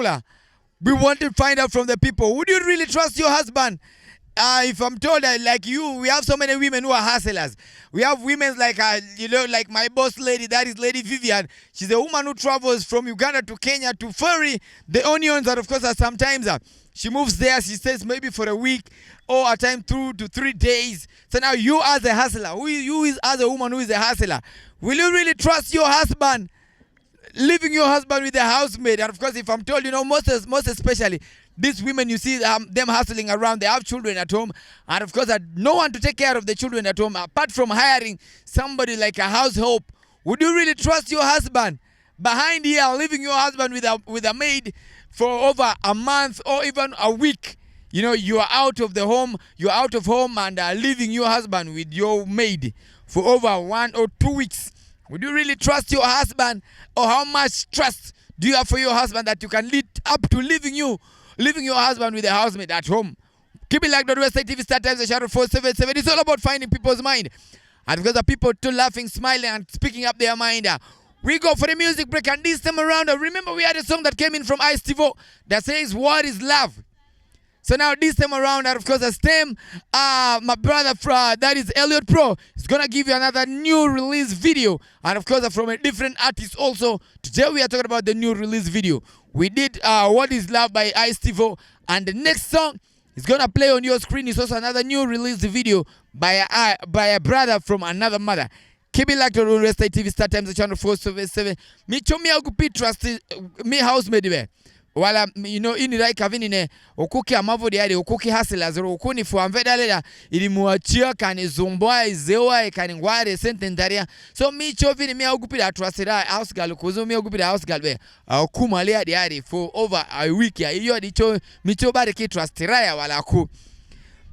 particular, we want to find out from the people. Would you really trust your husband? If I'm told that, like you, we have so many women who are hustlers. We have women like, like my boss lady, that is Lady Vivian. She's a woman who travels from Uganda to Kenya to ferry the onions. And of course, sometimes she moves there. She stays maybe for a week or a time 2 to 3 days. So now you as a hustler, you is as a woman who is a hustler, will you really trust your husband? Leaving your husband with a housemaid. And of course, if I'm told, most especially, these women, you see them hustling around, they have children at home, and of course, no one to take care of the children at home, apart from hiring somebody like a house help. Would you really trust your husband? Behind here, leaving your husband with a maid for over a month or even a week. You are out of the home, you're out of home, and leaving your husband with your maid for over 1 or 2 weeks. Would you really trust your husband? Or how much trust do you have for your husband that you can lead up to leaving your husband with a housemaid at home? Keep it like the Westside TV Start Times, the Shadow 477. It's all about finding people's mind. And because the people too laughing, smiling, and speaking up their mind, we go for the music break. And this time around, remember we had a song that came in from Ice Tivo that says, "What is love?" So now this time around, and of course, the same, my brother, that is Elliot Pro, is going to give you another new release video. And of course, from a different artist also. Today we are talking about the new release video. We did What is Love by Ice Tivo. And the next song is going to play on your screen is also another new release video by a brother from another mother. Keep it like the Westside TV Start Times, the channel 477. Me chomi agupi trust me housemaid be. Wala ini rai kavini okuki amavodi yale okuki hustlers okuni fuamveda lela ili muachia kani zomboa izewa kani ngware sentendaria so mi chovini mi agupira trustera house girl kuzo mi agupira house girl be okuma le yadi for over a week ya iyo dicho mi chobare ki trustera ya wala ku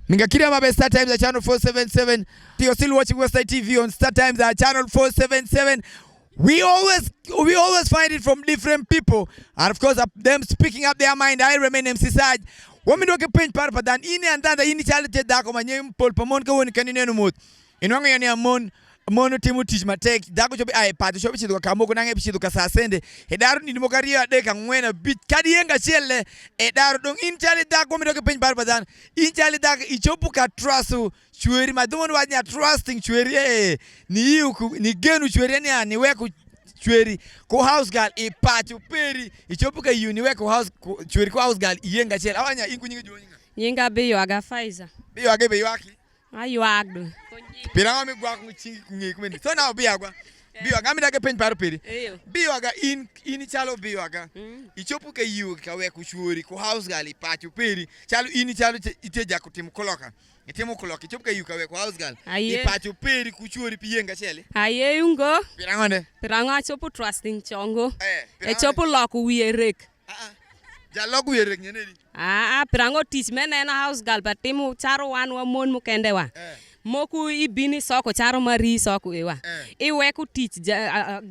Mingakiria mabe Star Times at channel 477. You're still watching Westside TV on Star Times at channel 477. We always find it from different people, and of course them speaking up their mind. I remain MC Saj. Women don't get paint par padan ini andanda ini chalite dako manye pol pamon ka woni kanine no mot. Inwango yani mono timu teach matek dako chobi ai pati chobi chido kamoko nange chido kasasende. Edaru ni mokaria de ka ngwena bit kadienga chelle edaru dong in chali dako mi don't get paint par padan in chali dako ichopu ka trustu chweri madumo wanya trusting chweri ni genu chweri ni weku chweri ko house girl ipati uperi ichopuka uni weku house chweri ko house girl iyenga chela awanya inkunyinga jonyinga yinga beyo aga Pfizer beyo age beyo aki ayo agdo piranga mi gwa kunchi kungi kumeni so na beyo agwa beyo aga mi dage pen paru peri beyo aga in chalo beyo aga ichopuka yu ka weku chweri ko house girl ipati uperi chalo iteja kutimu koloka Itemu kuloki chopka yuka we kwa house girl. Ipati uperi kuchuri piyenga chele. Aye ungo. Pirangonde. Piranga chopu trusting chongo. Chopu loku wierek. Ja loku wierek nyenedi. Pirango teach mena na house girl batimu charo wanwa mon mukende wa. Moku ibini soko charo mari soko ewa. Iweku teach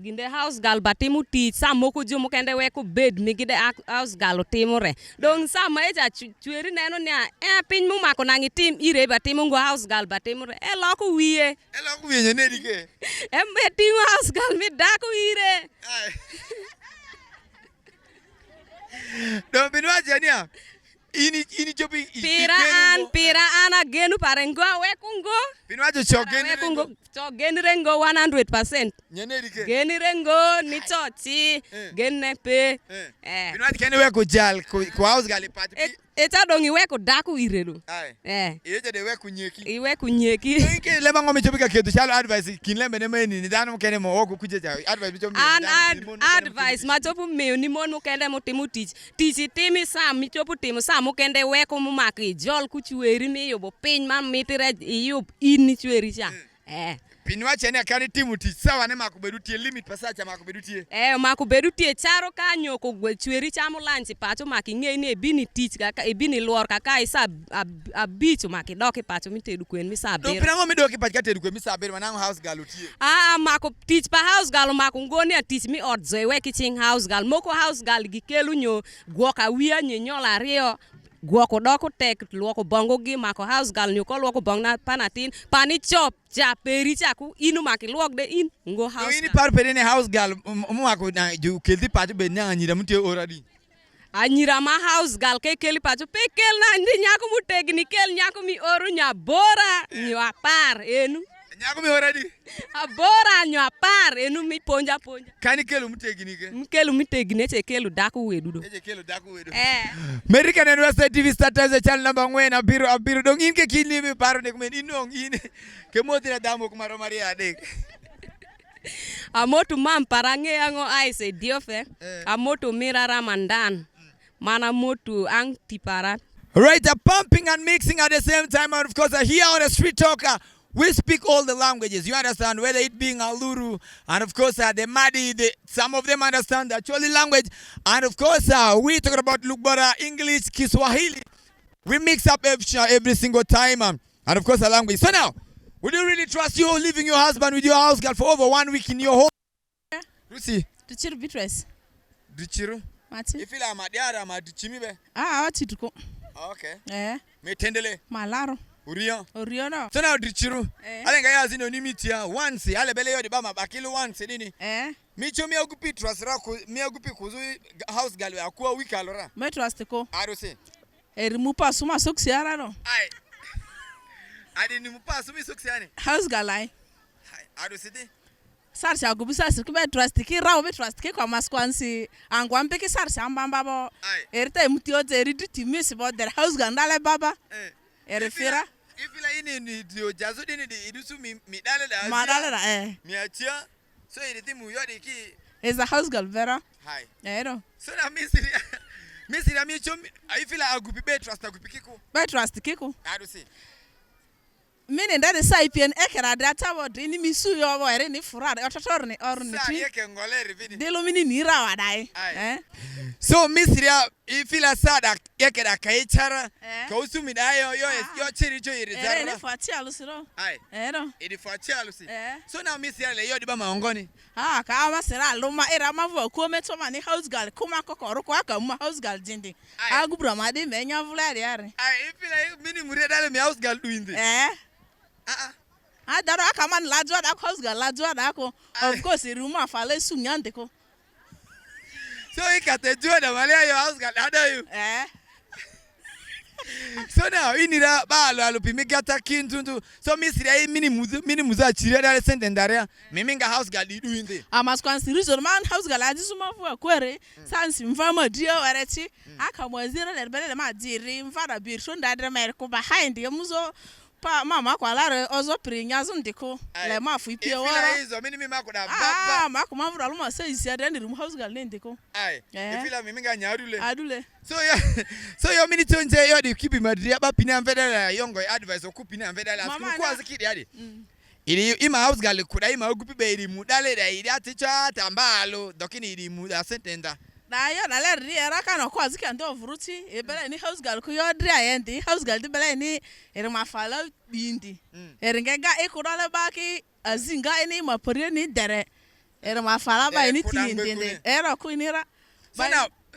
ginde house girl batimu teach sa moku jumu kende weku bed migide house girl timore. Dong sa maeja chweri neno nya pin mu mako nangi tim ire batimu ngo house girl batimure loku wiye. Loku wiye nyenedi ke. Timu house girl mi daku ire. Don't be watching ini chopi pira ana genu parengo wekungo pinwaje chogeni chogeni rengo 100% nyenedi ke geni rengo ni chochi genne pe pinwaje kene weko jal ko house girl party eta dongi weko daku irelu yeje de weko nyeki iweko nyeki ke lema ngomi chopika ketu chalo advice kinlembe ne meni ni dano kene mo oku kuje ja advice bicho advice machopu me ni mon mukende motimu teach timi sam mi chopu timu sam mukende weko mu maki jol ku chweri mi yobo piny man mitire yub ini chweri cha Pinwa chene kani timu ti sawa ne makubedutie limit pasacha makubedutie. Makubedutie charo kanyo ko chweri chamo lanchi pacho maki nge ni ebini teach kaka ebini lor kaka isa abicho maki doke pacho mitedu kwen misa bero. Do pirango mi doke pacho katedu kwen misa bero manango house girl utie. Mako teach pa house girl mako ngoni teach mi odzo we kitching house girl moko house girl gikelu nyo gwoka wia nyenyola rio Guoko doko tek luoko bongo gi mako house girl nyuko luoko bong na panatin pani chop ja peri chaku inu maki luok de in ngo house. Ini par perene house girl mako na ju kelti pati be nyanga nyira mutie already. Anyira ma house gal ke keli pacho pe kel na ndi nyako mutegni kel nyako mi oru nya bora nyo apar enu. Nyako mi already. Abora nyo apar enu mi ponja. Kani kelu mutegni ke? Mkelu mitegni che kelu daku wedu do. Eche kelu daku wedu. American and West TV starters channel number 1 abiru dong in ke kili mi paro ne kumen inong in ke moti na damo kumaro Maria dek. Amoto mam parange ango aise diofe. Amoto mira ramandan. Mana motu ang tipara. Right, pumping and mixing at the same time, and of course, here on the Street Talker, we speak all the languages. You understand, whether it being Aluru, and of course, the Madi, some of them understand the Choli language, and of course, we talking about Lukbara, English, Kiswahili. We mix up every single time, and of course, the language. So now, would you really trust you leaving your husband with your house girl for over 1 week in your home? Lucy? Duchiru Beatrice. Duchiru? Mati. Ifila madiara ma duchimibe? Wati tuko. Okay. Metendele? Malaro. Uriyo? Uriyo no. So now Duchiru? Alenga ya zino ni mitia once, ale bele yodi ba mabakilu once nini? Micho mi agupi trust rako, mi agupi kuzu house girl ya kuwa wiki alora? Me trust ko. Aruse? Mupa suma soksiara no. Ai. Adi ni mupa sumi soksiani? House girl ai. Aruse di? Sarsi agubi sarsi kube trust ki rawo be trust ki kwa maskwansi angwampe ki sarsi ambamba bo. Erita mutio zeri duty miss bo der house girl ndale baba. Erifira. Ifila ini ni dio jazo dini di idusu mi dale da. Madale da Mi achia. So iriti mu yodi ki. Is a house girl vera. Hai. No. So na misiri ya micho ifila agubi be trust agubi kiku. Be trust kiku. Aruse. Mini ndade saipien ekera data bo dini misu yo bo ere ni furade ototorni orni ti yeke ngole rividi delo mini nira wadai so misri ifila sada yekera kaichara ka usumi dayo yo chiri jo irizara ere ni fati alusiro edi fati alusi so na misri le yo di ba maongoni ka amasira luma era mavu ko meto mani house girl kuma kokoro ko aka mu house girl dindi agubra ma de menya vulari are ifila mini mure dale mi house girl duinde daro aka man ladwa da house girl ladwa da ko of course iruma fale sunyande ko so ikate jua da malia yo house girl adayo so now inira ba alo pimigata kintuntu so misiri ai mini muza chire dale sentendarea miminga house girl duinde amaskwansi reason man house girl adisuma fu kwere sansi mfama dio wareti aka mwazira le bele ma diri mfara birshon da dre ko behind yamuzo pa mama kwa lare ozo prinyazo ndiko le mafu ipie wora izo mini makoda baba mako mavura luma se isia de ndiru house girl ndiko ifila miminga nyarule adule so yo mini tonje yo di kipi madria ba pina mvedala yongo advice okupina mvedala kwa zikidi adi ili ima house girl kuda ima okupi be iri mudale da iri aticha tambalo dokini iri muda sentenda na yo na le ri era kana kwa zika ndo vuruti ebele ni house girl ku yo dri ayendi house girl dibele ni ere mafala bindi ere ngega ekurale baki azinga eni mapore ni dere ere mafala ba ni tindi era ku inira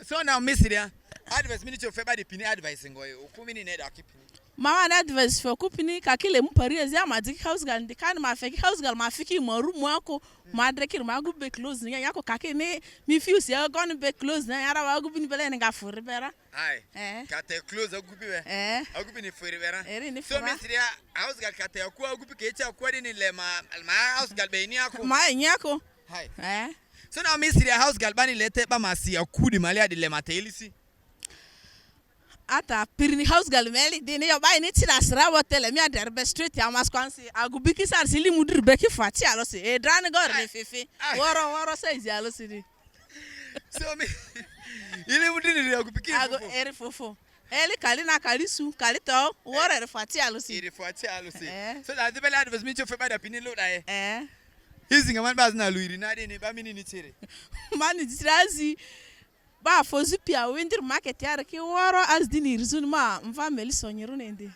so now misiria advice mini cho feba de pini advice ngoy okumini ne da kipini mama na advice for kupini kakile mpari ezi amadi house girl ndikani mafeki house girl mafiki maru mwako madrekir magu be close nya yako kakini mi fuse ya gone be close na yara wagu bini bele nga furi bera kate close agubi be agubi ni furi bera so misiria house girl kate akwa agubi kecha akwa ni le ma house girl be ni ako ma nyako so now misiria house girl bani lete ba masi akudi mali adi le matelisi ata pirini house girl meli dini yo bai ni tirasra wotele mi aderbe street ya maskwansi agubiki sarsi li mudir beki fati alosi dran gor ni fifi woro size alosi di so mi ili mudir ni agubiki ago eri fofo eli kalina kalisu kalito woro eri fati alosi so that the bella advice mi cho fe ba da pini lo da hizi ngaman bazina luiri na dini ba mini ni tire mani tirazi ba fozu pia windir market yar ki woro as dini rizun ma mva Melissa Nyirunende.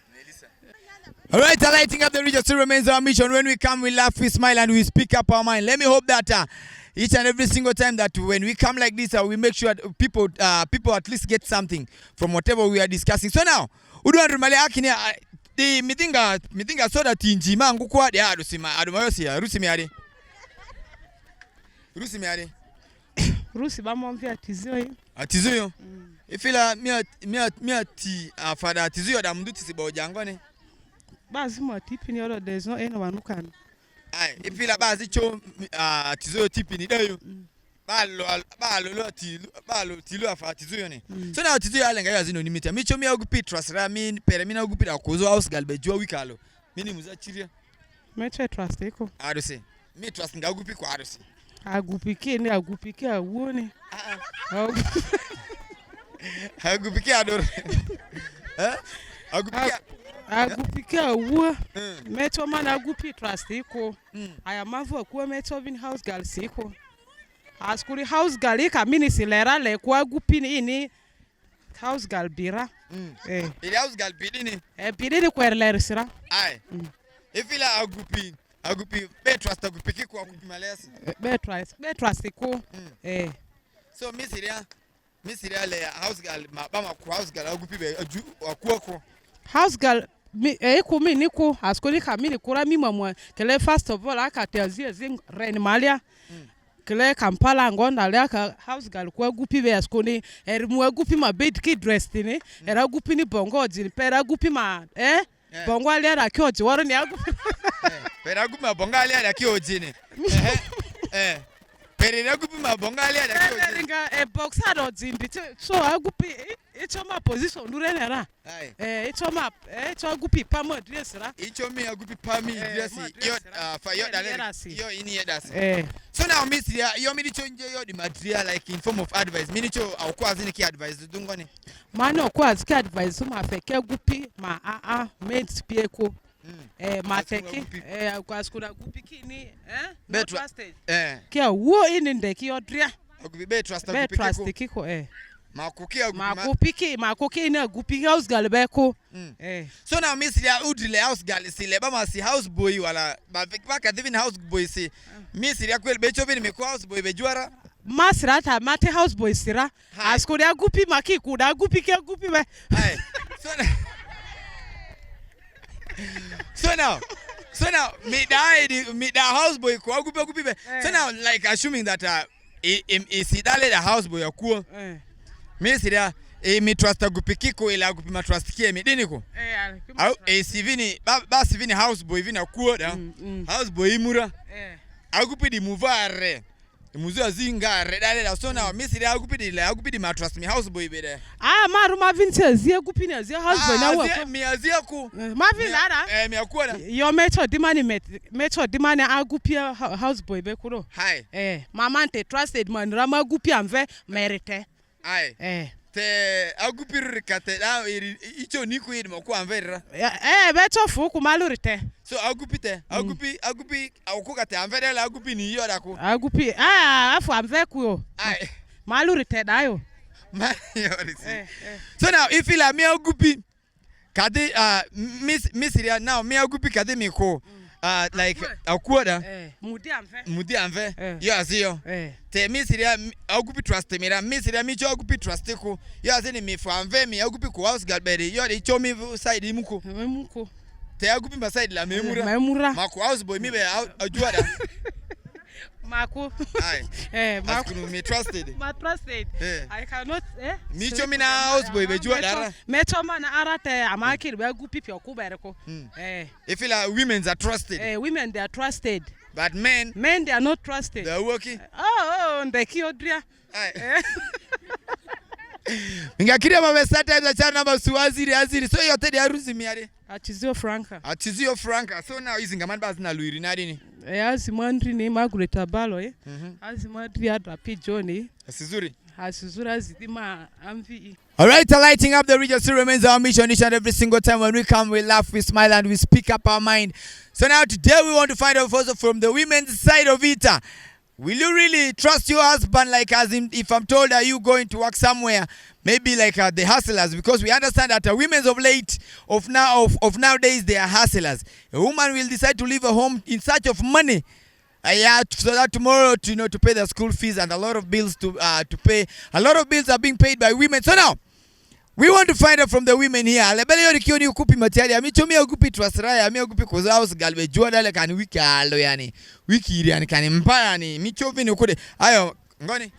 All right, lighting up the region still remains our mission. When we come, we laugh, we smile, and we speak up our mind. Let me hope that each and every single time that when we come like this, we make sure that people at least get something from whatever we are discussing. So now, uduan rumale akini the mitinga soda tinji mangu kwa de adusima adumayosi rusi miade Rusi ba mo via tizio. Atizio. Ifila mi ti afada atizio da mdu tisi ba ojangone. Bazi mo tipi ni oro there's no any one who can. Ai, ifila bazi cho atizio tipi ni dayo. Balo tilu afa atizio ne. So na atizio alenga yazi no nimita. Mi cho mi agupi trust ra mi pere mi na agupi da kozo house girl be jwa wikalo. Mini muza chiria. Meche trust iko. Aruse. Mi trust nga agupi kwa aruse. Agupike ni agupike awoni. Agupike adoro. Agupike awu. Mecho man agupi trust iko. Aya mavu akuwa mecho vin house girl siko. Askuri house girl ika mini silera le kwa agupi ni ini house girl bira. Ili house girl bidini. Bidini kwa sira. Ai. Ifila agupi be trust agupike kwa agupi malesi. Be trust iko. So misiria le house girl mabama kwa house girl agupi be akuoko. House girl iko mi niko askuri kamili kura mi mamwa kele first of all akatazia zing ren malia. Kele Kampala ngonda le aka house girl kwa agupi be askuni erimu agupi ma bed kid dressed ni era agupi ni bongo jini pera agupi ma bongo ali ara kyoji waro ni agupi pera agupi ma bongo ali ara kyoji ni pera agupi ma bongo ali ara kyoji nga boxer do jindi so agupi icho ma position nure nera icho ma icho agupi pa mo dress ra icho mi agupi pa mi dress yo fa yo dale yo ini yedas so now miss yo mi dicho nje yo the material like in form of advice mi dicho akwa azini ki advice dungoni mano kwa aziki advice ma feke agupi ma mate pieko ma feke kwa skura agupi kini be trusted kia wo ini ndeki yo dria agupi be trust kiko Makuki ni agupi house girl beko. So now miss udile house girl sile ba ma si house boy wala ba ka divin house boy si miss ya kwel becho vini me house boy be juara masira ta mate house boy sira askuri agupi maki kuda agupi ke agupi be. So now me da house boy ko agupi be. So now like assuming that is dale the house boy akuo mesiria mi trust agupikiko ila agupima trust kie mi diniko au sivini ba sivini house boy vina kuoda house boy imura agupidi muvare muzu azingare dale da so now mesiria agupidi ma trust mi house boy bede maru mavinti azie agupini azie house boy na wo mi azie ku mavin ara mi akuoda yo mecho dimani agupi house boy be kuro hi mama ante trusted man rama agupi amve merite ai te agupiri kate da icho niku yidi mako anverra beto fuku malurite so agupi akuko kate anverra la agupi ni yoda ko agupi afu amveku yo ai malurite dayo so now if ila mi agupi kade misiria now mi agupi kade mi ko like akuoda mudi anve yo azio te misiria agupi trust mira misiria mi cho agupi trust ko yo azini mi fa anve mi agupi ko house galberi yo de cho mi side muko te agupi ma side la memura mako house boy mi be ajuada mako mako me trusted I cannot mi cho mi na house boy be juada me cho mana arate amakiri be agupi pio kubereko if women are trusted women they are trusted but men they are not trusted they are working ndeki odria Mingakiria mama sometimes achana namba suaziri aziri so yote dia ruzi miare atizio franca so now izinga man bazina luiri nadini azimandri ni Margaret Abalo azimandri adrapi Johnny asizuri zidima amvi. All right, lighting up the region still remains our mission each and every single time. When we come, we laugh, we smile, and we speak up our mind. So now today we want to find out first from the women's side of it. Will you really trust your husband, like as in, if I'm told that you going to work somewhere, maybe like the hustlers, because we understand that women of nowadays, they are hustlers. A woman will decide to leave a home in search of money. So that tomorrow to pay the school fees and a lot of bills to pay. A lot of bills are being paid by women. So now we want to find out from the women here. Lebele yo nikioni ukupi material. Amichomi ukupi trusraya. Ami ukupi koza house galbe jua dale kani wiki alo yani. Wiki iri yani kani mpaya yani. Michovi ni ukude. Ayo ngoni.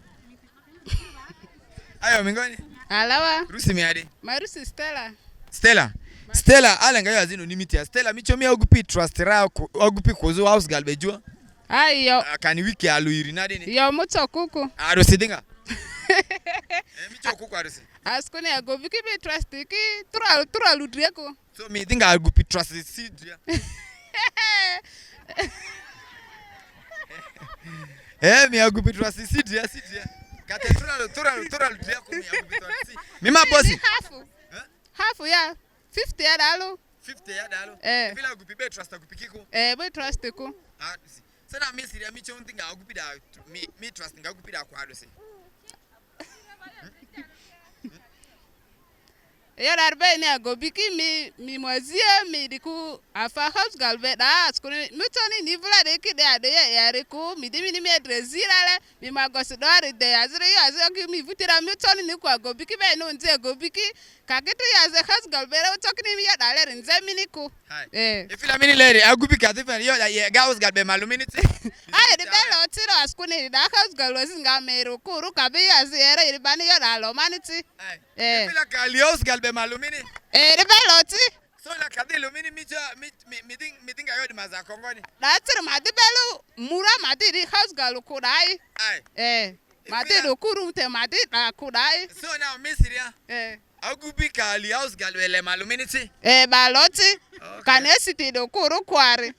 Ayo mingoni. Alawa. Rusi miadi. Marusi Stella. Stella. Stella alenga yo azino nimiti. Stella michomi ogupi trust ra ogupi kozo house girl bejua. Ayo. Kani wiki aluiri na dini. Yo mucho kuku. Arusi dinga. Micho kuku arusi. Askone agobiki be trust ki tura ludreko. So me dinga agupi trust sidria. Mi agupi trust sidria. Kate tura ludria ko mi agupi trust. Mima bosi. Half ya. 50 ya dalo. 50 ya dalo. Vila agupi be trust agupi kiko. Be trust ko. Sana mi siria mi chonti nga agupi da mi trust nga agupi da kwa arusi. Yo darbe ni agobiki mi mwazie mi diku afa house girl be da skone mutoni ni vula de ki de ade ya reku mi dimi ni me drezira le mi magosi do are de azire yo azire mi vutira mutoni ni kwa agobiki be no nze agobiki kakitu ya ze house girl be ro tokini mi ya dale nze mini ku ifila mini lere agubiki atifa yo ya house girl be maluminity ai de belo tiro askone da house girl wasinga mero kuru kabe ya zere iribani yo da lo maniti ifila kali house girl be malumini de belo ti so la kadi lumini mi dinga yo di mazakongoni datir ma de belo mura ma de house girl ku dai ma de do kuru te ma de da ku dai so now misiria agubi kali house girl be le malumini ti baloti kanesiti do kuru kware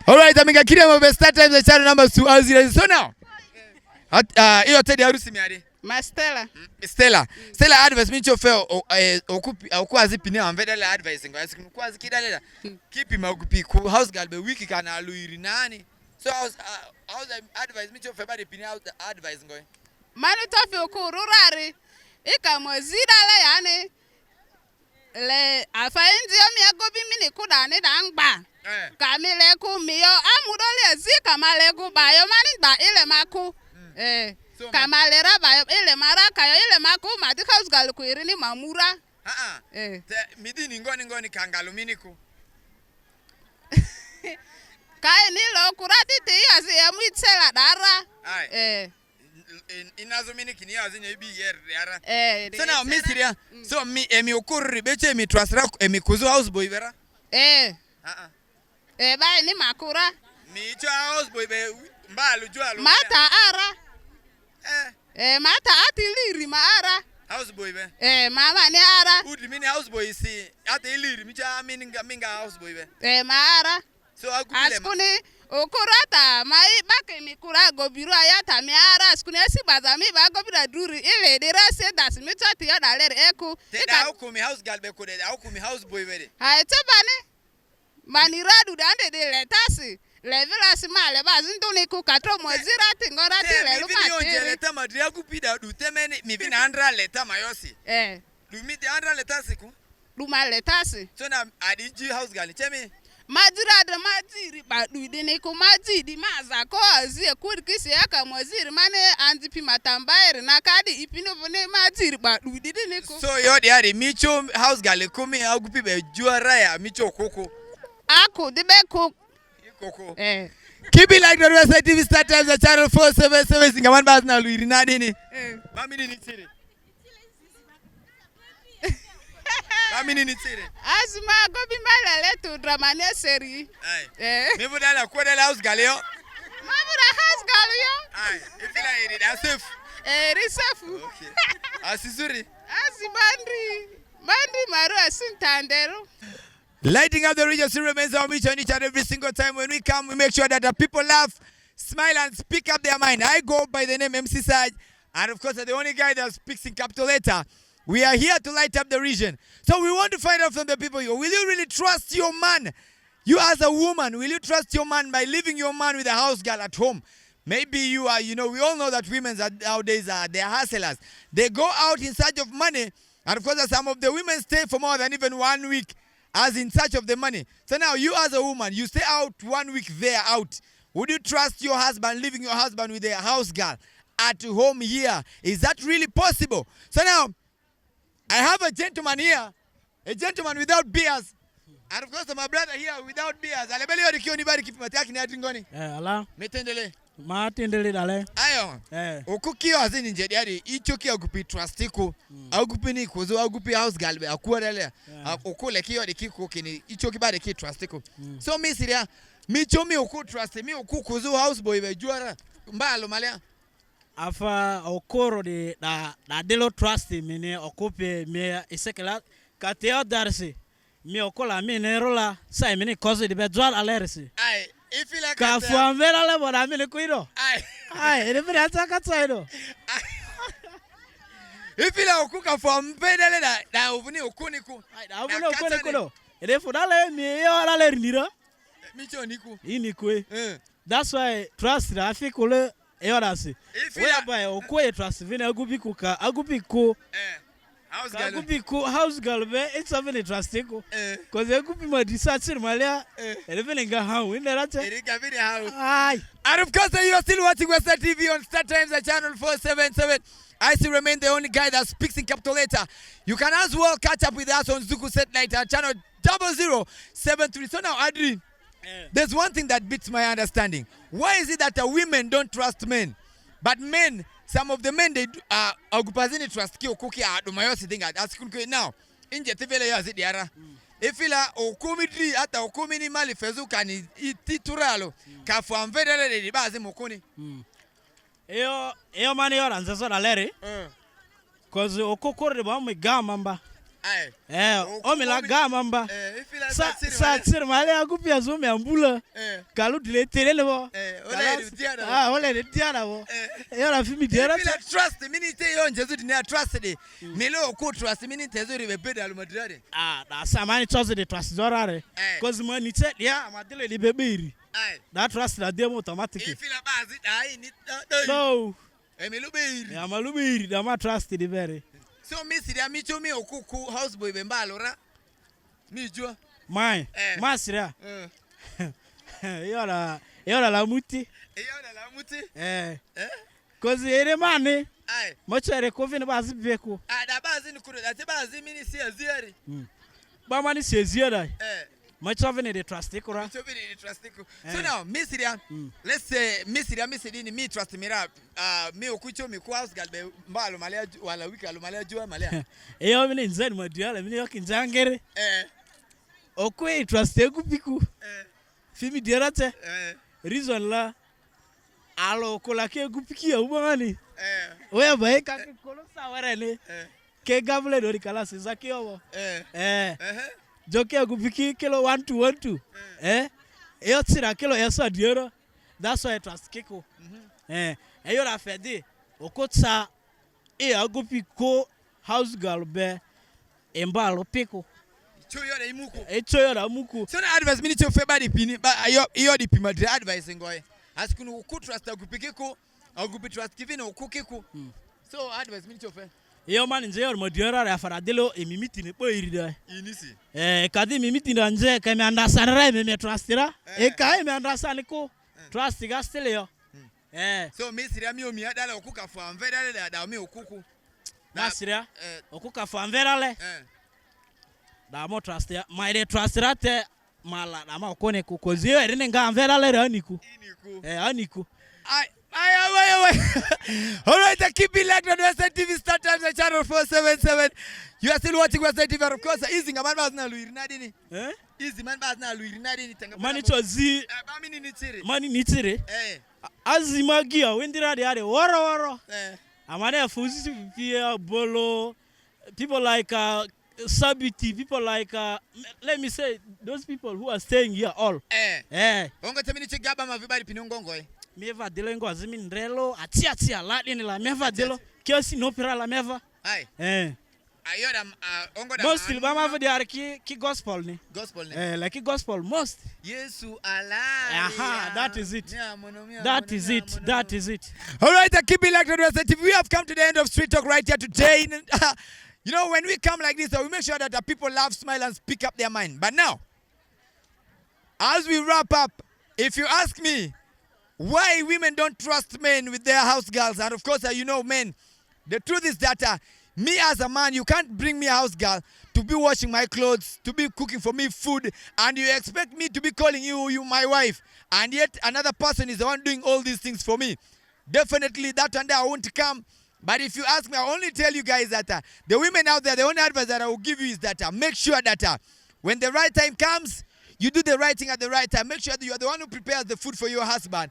all right amiga kile mo start time the channel number 2 so now iyo tedi harusi miadi Stella advice micho feo okupi azipine amvedela advice ngasi kwazi kidalela kipi makupi ku house girl be wiki kana aluiri nani so how's the advice micho fe badi pine advice ngoy manu to fe ku rurari ikamozida le yani le afainzi yo mi agobi mini kudani dangba kamile ku miyo amudole zika male ku bayo mani ba ile maku kamalera ba ile maraka yo ile maku mati house girl ku irini mamura midini ngoni kangalumini ku kai ni lo kurati te yazi ya mwitsela dara inazo mini kini yazi nyebi yer dara sana misiria so mi okurri beche mi trust ra mi kuzo house boy vera ba ni makura mi cho house boy be mbalu jwa mata ara mata atiliri maara house boy be mama ni ara udi mini house boy si atiliri micha minga house boy be maara so agupile askuni okurata mai bake mi kura gobiru ayata mi ara askuni esibaza mi ba gobira duri ile dira se das mi tati yo dalere eku te da ku mi house girl be ko de da ku mi house boy be de ha tebane maniradu dande de letasi levela simale bazinduni ku katro mozira tingora tile luma tele leta madria kupida du temeni mi vina andra leta mayosi lumi de andra leta siku luma letasi so na adiji house girl chemi madira de madiri ba du dini ku madidi maza ko azie kurkisi aka moziri mane anzipi matambaire na kadi ipino vone madiri ba du dini ku so yo de ari micho house girl kumi agupi be juara ya micho koko aku dibe ku Coco. Keep it like the rest of TV Start Times the channel 477 singaman bas na luiri na dini. Mami ni tire. Mami ni tire. Asma go bi malale to drama ne seri. Me budala ko de house galeo. Mabura house galeo. Ifila iri da safe. Risafu. Okay. Asizuri. Bandi maru asintandero. Lighting up the region still remains our mission each and every single time. When we come, we make sure that the people laugh, smile, and speak up their mind. I go by the name MC Saj, and of course, I'm the only guy that speaks in capital letter. We are here to light up the region. So we want to find out from the people here, will you really trust your man? You as a woman, will you trust your man by leaving your man with a house girl at home? Maybe you are, we all know that women nowadays they're hustlers. They go out in search of money, and of course, some of the women stay for more than even 1 week as in search of the money. So now you as a woman, you stay out 1 week there out. Would you trust your husband, leaving your husband with a house girl at home here? Is that really possible? So now, I have a gentleman here, a gentleman without beers. And of course, my brother here without beers. Alebele yori kiyo nibari kipi mataki ni atingoni. Allah. Metendele. Matindele dale. Ayo. Okukio azini njediari ichoki agupi trustiko. Agupi ni kuzo agupi house galbe akuarele. Okule kio de kiko kini ichoki ba de ki trustiko. So mi siria mi chomi oku trust mi oku kuzo house boy be juara. Mbalo malea. Afa okoro de da delo trust mine okupe me isekela kateo darsi. Mi okola mi nerola sai mini cause de be juara alersi. Ai. Ifila ka fuambera le bona mini kuiro. Ai, ene pere ataka tsaido. Ifila okuka fuambera le da ovuni okuniku. Ai, da ovuni okuniku no. Ene fudale mi yo la le rinira. Micho niku. Inikwe. That's why trust da fikule eorasi. Oya ba okwe trust vina agubiko. House girl be it's something trustiko. Cause agubi ma research malia. Even ga how in that. Aye. And of course you are still watching Western TV on Star Times at channel 477. I still remain the only guy that speaks in capital letter. You can as well catch up with us on Zuku Satellite at channel 0073. So now Adri, there's one thing that beats my understanding. Why is it that women don't trust men, but men, some of the men they agupazini trust ki okuki adumayosi thing as kunku now inje tivele yazi diara ifila okumidri ata okumini mali fezuka ni tituralo kafu amvedele de bazi mukuni eyo mani yora nzeso na leri cause okokore ba mu gamamba omila gamamba sa tsir mali agupia zo me ambula kalu dile telele bo ole de tiara bo yora fimi diara trust minute yo njezu dine trust de milo ku trust minute tezo ribe pedal madrare da samani trust de trust zorare cause money te dia amadele li bebiri that trust da demo automatically ifila bazi dai ni no emelubiri ya malubiri da ma trust de bere. So Missy, I meet you me okuku houseboy bembalora. Mi jua. Mai. Masira. Yora la muti. Yora la muti. Cause ere mane. Ai. Mochare kovini bazi beko. Da bazi ni kuro. Da bazi mini si aziari. Ba mani si aziari. Much of it is trust. So now, Missy, let's say Missy, me trust me me okucho me house girl be mbalo malaya wala wiki alumala jua malaya. Eyo mini nzani madiala mini yokinjangere. Okwe trust ekupiku. Fimi dirate. Reason la alo kola ke ekupiki ya umani. Oya ba eka kolo sawarene. Ke gavle do rikala sizaki obo. Joke agupiki kilo 1-2. Eyo tsira kilo yasa diero. That's why I trust kiko. Eyo la fedi okotsa agupiko house girl be embalo piko. Choyora imuku. Choyora muku. So na advice mini cho febadi pini ba iyo di pima dre advice ngoye. Asikunu ku trust agupikiko agupi trust kivino okukiko. So advice mini cho fe. Iyo mani nje yor modiora ya faradelo emimiti ne po irida. Inisi. Kadi mimiti nje ke me understand me trustira. Kai me understand ko trust ga still yo. So me siria mi omi adala okuka fo anvedale da mi okuku. Na siria okuka fo anvedale. Da mo trust ya. My de trustira te mala da ma okone ko kozio ere nga anvedale re aniku. Aniku. All right, keep it locked on Western TV Star Times at channel 477. You are still watching Western TV, of course. Easy man bas na luiri nadini. Easy man bas na luiri nadini. Mani chozi. Mani nitire. Azimagia wendira de woro. Amane fuzi pia bolo. People like Sabiti, people like let me say those people who are staying here all. Onga temini chigaba mavibali pinongongo Meva delo ngo azimi ndrelo atia la dini la meva delo kiosi no pira la meva ayoda ongo da most ba ma vodi arki ki gospel ni like gospel most Yesu ala that is it. All right, keep it like the we have come to the end of Street Talk right here today. You know, when we come like this, we make sure that the people laugh, smile, and speak up their mind. But now, as we wrap up, if you ask me why women don't trust men with their house girls, and of course, you know, men, the truth is that Me as a man, you can't bring me a house girl to be washing my clothes, to be cooking for me food, and you expect me to be calling you my wife, and yet another person is the one doing all these things for me. Definitely that one day I won't come. But if you ask me, I only tell you guys that the women out there, the only advice that I will give you is that make sure that when the right time comes, you do the right thing at the right time. Make sure that you are the one who prepares the food for your husband.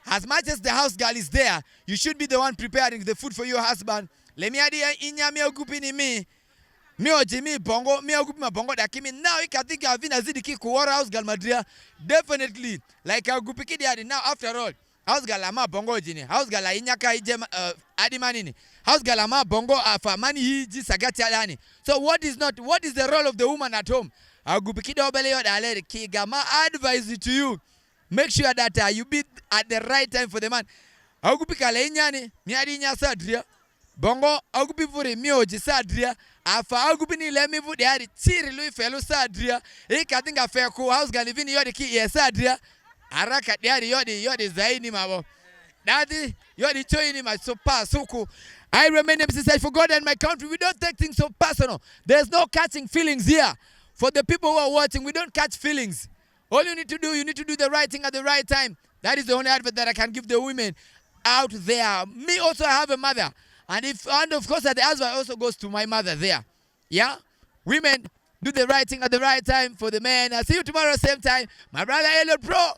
As much as the house girl is there, you should be the one preparing the food for your husband. Let me add inya mi ogupini mi oji mi bongo mi ogupi ma bongo da kimi now I think I've been azidi ki kuora house girl madria definitely like ogupi kidi adi now after all house girl ama bongo jini house girl inya ka ije adi manini house girl ama bongo afa mani hiji sagati alani. So what is the role of the woman at home? Ogupi kidi obele yo dale kiga. My advice to you, make sure that you be at the right time for the man. Ogupi kale inyani mi adi inya sadria bongo agupi furi mioji sadria afa agupi ni lemi fu diari tiri lui felu sadria katinga feku house girl vini yodi ki ye sadria araka diari yodi zaini mabo daddy yodi choini ma sopa suku. I remain emphasized for God and my country. We don't take things so personal. There's no catching feelings here. For the people who are watching, we don't catch feelings. All you need to do the right thing at the right time. That is the only advice that I can give the women out there. Me also, I have a mother. And of course, the advice also goes to my mother there. Yeah? Women, do the right thing at the right time for the men. I'll see you tomorrow, same time. My brother Elliot Pro.